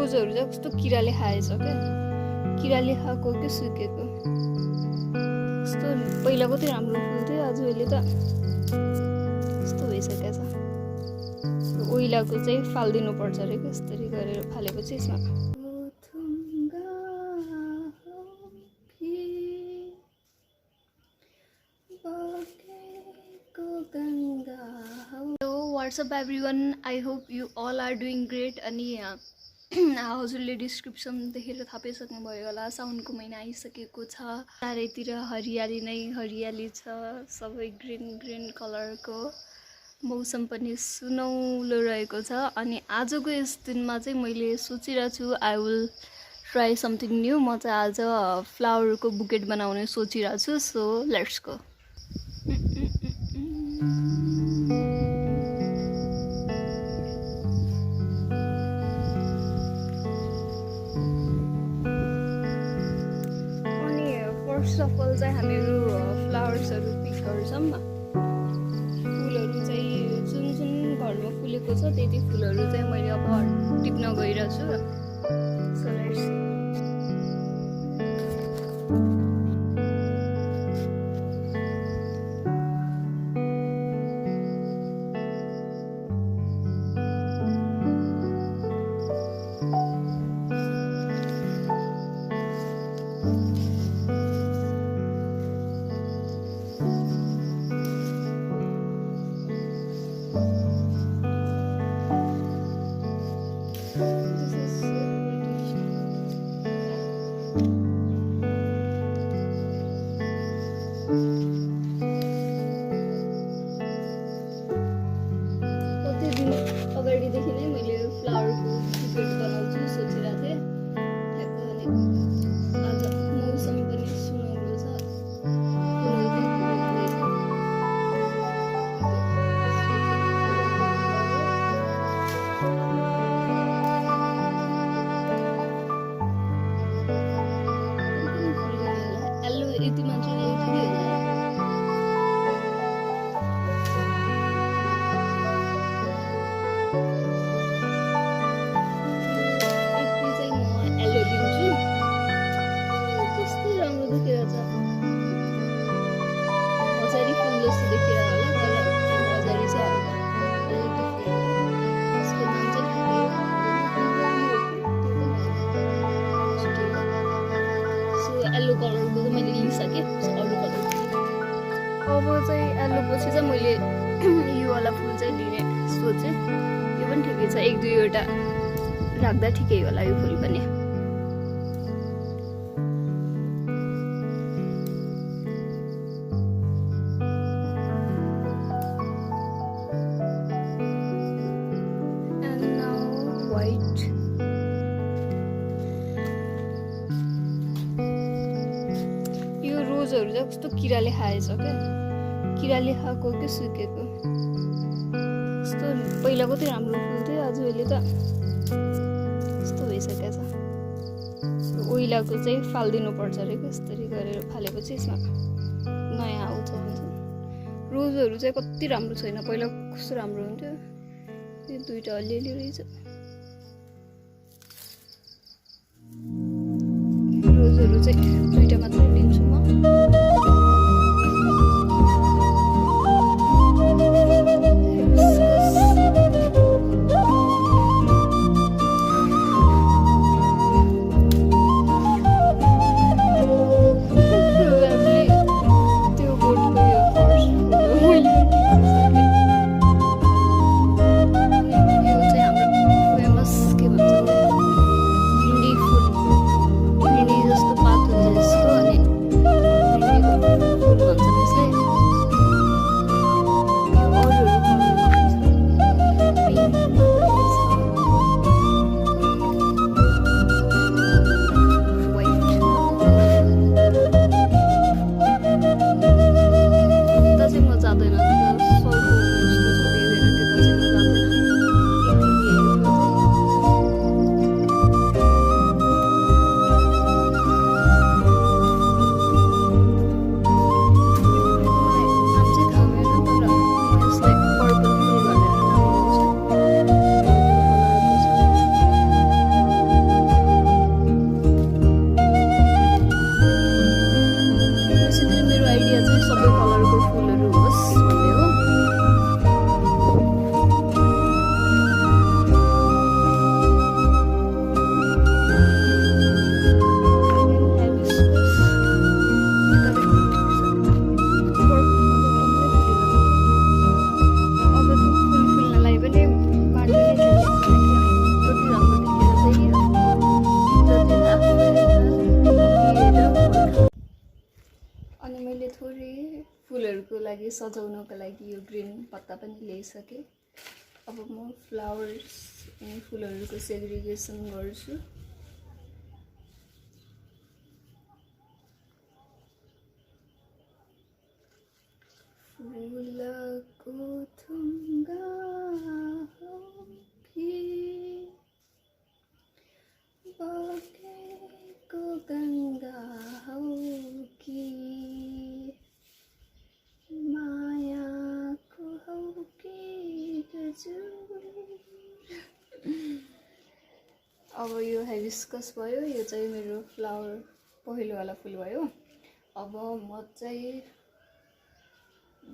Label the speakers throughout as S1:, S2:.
S1: रोजहरू चाहिँ कस्तो किराले खाएछ क्या, किराले खाएको के सुकेको। कस्तो पहिला कति राम्रो फुल्थ्यो, आज अहिले त कस्तो भइसकेको छ। ओइलाको चाहिँ फालिदिनु पर्छ अरे क्या, यसरी गरेर फालेपछि यसमा what's up everyone, I hope you all are doing great. अनि हजुरले डिस्क्रिप्सन देखेर थाहा पाइसक्नुभयो होला, साउनको महिना आइसकेको छ, चारैतिर हरियाली नै हरियाली छ, सबै ग्रिन ग्रिन कलरको, मौसम पनि सुनौलो रहेको छ। अनि आजको यस दिनमा चाहिँ मैले सोचिरहेको छु I will try something new. म चाहिँ आज फ्लावरको बुकेट बनाउने सोचिरहेको छु, so let's go. First of all चाहिँ हामीहरू फ्लावर्सहरू पिक गर्छौँ। फुलहरू चाहिँ जुन जुन घरमा फुलेको छ त्यति फुलहरू चाहिँ मैले अब टिप्न गइरहेको छु। सो लेट्स अगाडिदेखि नै मैले फ्लावरको बुकेट बनाउँछु सोचिरहेको थिएँ ठ्याक्क। अनि आज मौसम पनि सुनौलो छ, एल्लो यति मान्छे एल्लो कलरको चाहिँ मैले लिइसकेँ। अरू कलर अब चाहिँ एल्लो पछि चाहिँ मैले यो वाला फुल चाहिँ लिने सोचेँ। यो पनि ठिकै छ, एक दुईवटा राख्दा ठिकै होला यो फुल पनि। रोजहरू चाहिँ कस्तो किराले खाएछ क्या, किराले खाएको के सुकेको। कस्तो पहिला कति राम्रो फुल्थ्यो, आज अहिले त कस्तो भइसकेको छ। ओइलाको चाहिँ फालिदिनु पर्छ अरे क्या, यसरी गरेर फालेपछि यसमा नयाँ आउँछ भन्छ। रोजहरू चाहिँ कति राम्रो छैन, पहिला कस्तो राम्रो हुन्थ्यो। यो दुईवटा अलिअलि रहेछ। रोजहरू चाहिँ दुईवटा मात्रै लिन्छु म। भिन्डी जस्तो पात हुन्छ घरको लागि सजाउनको लागि यो ग्रीन पत्ता पनि ल्याइसकेँ। अब म फ्लावर्स अनि फुलहरूको सेग्रिगेसन गर्छु। फुलको थुङ्गा हो कि बगेको गङ्गा हो कि मायाको हो कि गजुर। अब यो हाइबिस्कस भयो, यो चाहिँ मेरो फ्लावर पहिलोवाला फुल भयो। अब म चाहिँ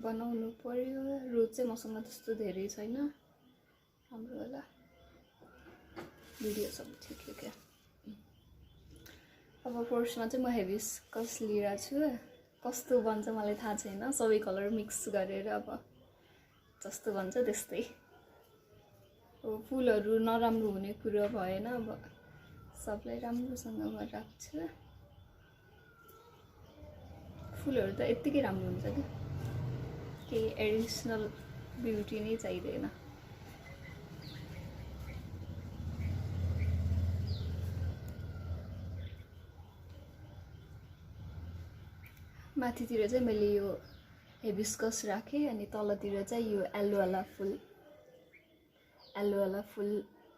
S1: बनाउनु पर्यो। रोज चाहिँ मसँग त्यस्तो धेरै छैन, हाम्रो होला भिडियो सब ठिक क्या। अब फर्स्टमा चाहिँ म हाइबिस्कस लिइरहेको छु। कस्तो बन्छ मलाई थाहा छैन, सबै कलर मिक्स गरेर अब जस्तो बन्छ त्यस्तै। अब फुलहरू नराम्रो हुने कुरा भएन, अब सबलाई राम्रोसँग म राख्छु। फुलहरू त यत्तिकै राम्रो हुन्छ कि केही एडिसनल ब्युटी नै चाहिँदैन। माथितिर चाहिँ मैले यो हाइबिस्कस राखेँ अनि तलतिर चाहिँ यो येल्लोवाला फुल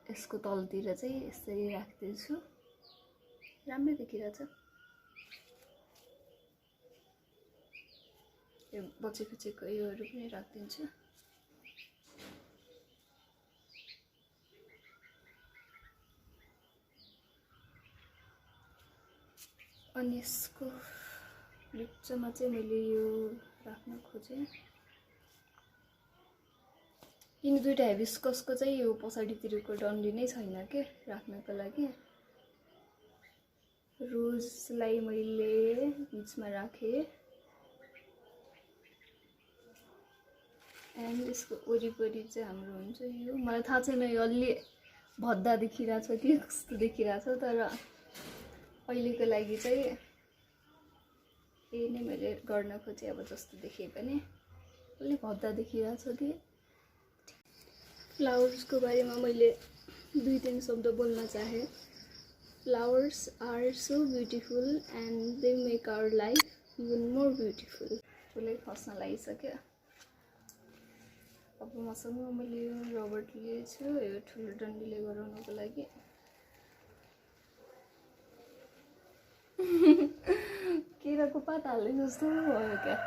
S1: यसको तलतिर चाहिँ यसरी राख्दैछु। राम्रै देखिरहेछ। यो बचेको योहरू पनि राखिदिन्छु। अनि यसको बिचमा चाहिँ मैले यो राख्न खोजेँ। यिनी दुईटा हाइबिस्कसको चाहिँ यो पछाडितिरको डन्डी नै छैन के राख्नको लागि। रोजलाई मैले बिचमा राखेँ एन्ड यसको वरिपरि चाहिँ हाम्रो हुन्छ यो। मलाई थाहा छैन यो अलि भद्दा देखिरहेछ कि कस्तो देखिरहेछ, तर अहिलेको लागि चाहिँ यही नै मैले गर्न खोजेँ। अब जस्तो देखे पनि अलि भद्दा देखिरहेछ कि। फ्लावर्सको बारेमा मैले 2-3 शब्द बोल्न चाहेँ। Flowers are so beautiful and they make our life even more beautiful. फुलै खस्न लागिसक्यो। अब मसँग मैले यो रबर्ट लिएछु, यो ठुलो डन्डीले गराउनको लागि। केराको पात हाल्ने जस्तो भयो क्या।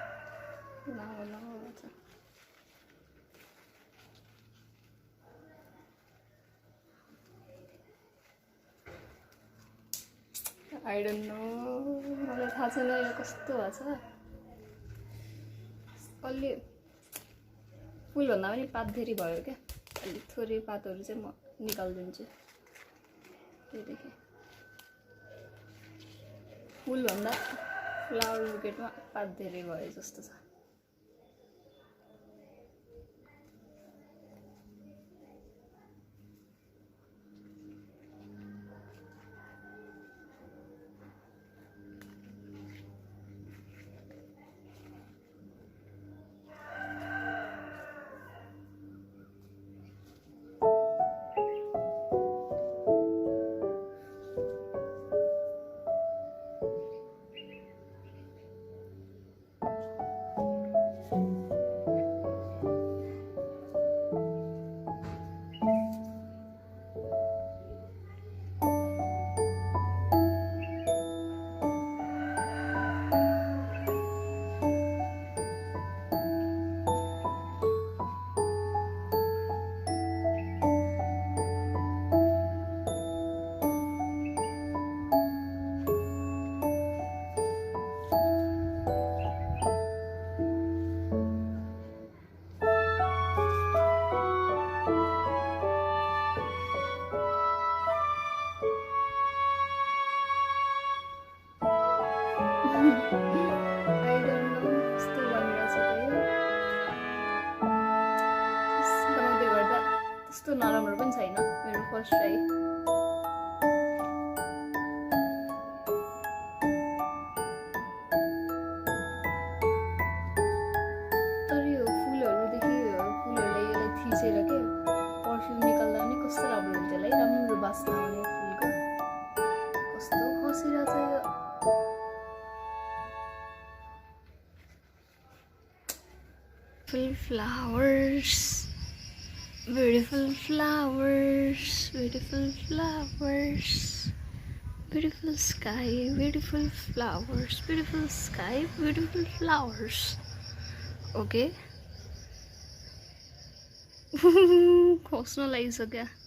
S1: आई डोन्ट नो, मलाई थाहा छैन यो कस्तो भएको छ। अलि फुलभन्दा पनि पात धेरै भयो क्या। अलिक थोरै पातहरू चाहिँ म निकालिदिन्छु। त्यहीदेखि फुलभन्दा फ्लावर बुकेटमा पात धेरै भयो जस्तो छ। त्यस्तो नराम्रो पनि छैन मेरो फर्स्ट ट्राई। कस्तो राम्रो हुन्छ होला है, राम्रो बास्ना आउने फुलको। कस्तो खसिरहेछ यो। Flowers, beautiful flowers, beautiful flowers, beautiful sky, beautiful flowers, beautiful sky, beautiful flowers. Okay. खस्न लागिसक्यो।